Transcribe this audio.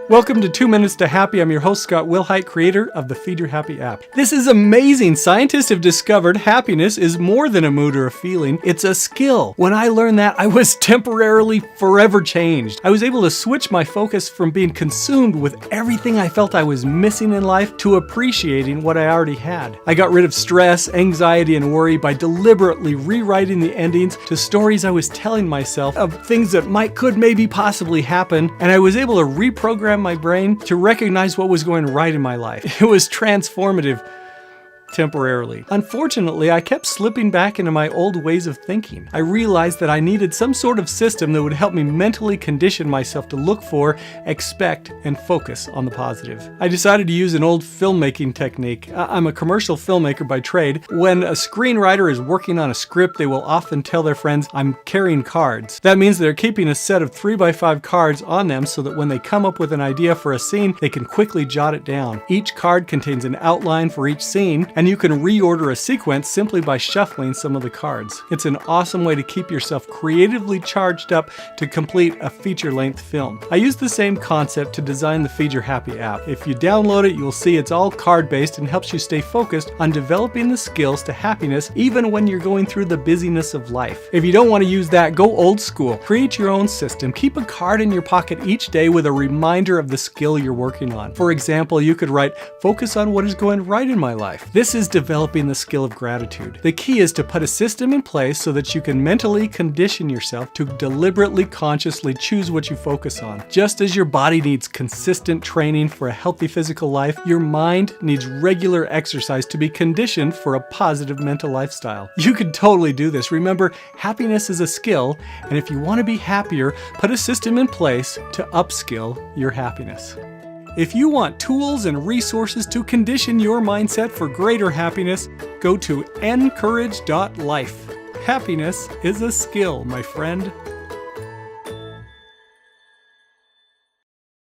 Welcome to 2 Minutes to Happy. I'm your host, Scott Wilhite, creator of the Feed Your Happy app. This is amazing. Scientists have discovered happiness is more than a mood or a feeling. It's a skill. When I learned that, I was temporarily forever changed. I was able to switch my focus from being consumed with everything I felt I was missing in life to appreciating what I already had. I got rid of stress, anxiety, and worry by deliberately rewriting the endings to stories I was telling myself of things that could maybe possibly happen, and I was able to reprogram my brain to recognize what was going right in my life. It was transformative. Temporarily. Unfortunately, I kept slipping back into my old ways of thinking. I realized that I needed some sort of system that would help me mentally condition myself to look for, expect, and focus on the positive. I decided to use an old filmmaking technique. I'm a commercial filmmaker by trade. When a screenwriter is working on a script, they will often tell their friends, "I'm carrying cards." That means they're keeping a set of 3x5 cards on them so that when they come up with an idea for a scene, they can quickly jot it down. Each card contains an outline for each scene, and you can reorder a sequence simply by shuffling some of the cards. It's an awesome way to keep yourself creatively charged up to complete a feature-length film. I use the same concept to design the Feed Your Happy app. If you download it, you'll see it's all card-based and helps you stay focused on developing the skills to happiness even when you're going through the busyness of life. If you don't want to use that, go old school. Create your own system. Keep a card in your pocket each day with a reminder of the skill you're working on. For example, you could write, "Focus on what is going right in my life." This is developing the skill of gratitude. The key is to put a system in place so that you can mentally condition yourself to deliberately, consciously choose what you focus on. Just as your body needs consistent training for a healthy physical life, your mind needs regular exercise to be conditioned for a positive mental lifestyle. You can totally do this. Remember, happiness is a skill, and if you want to be happier, put a system in place to upskill your happiness. If you want tools and resources to condition your mindset for greater happiness, go to nCOURAGE.LIFE. Happiness is a skill, my friend.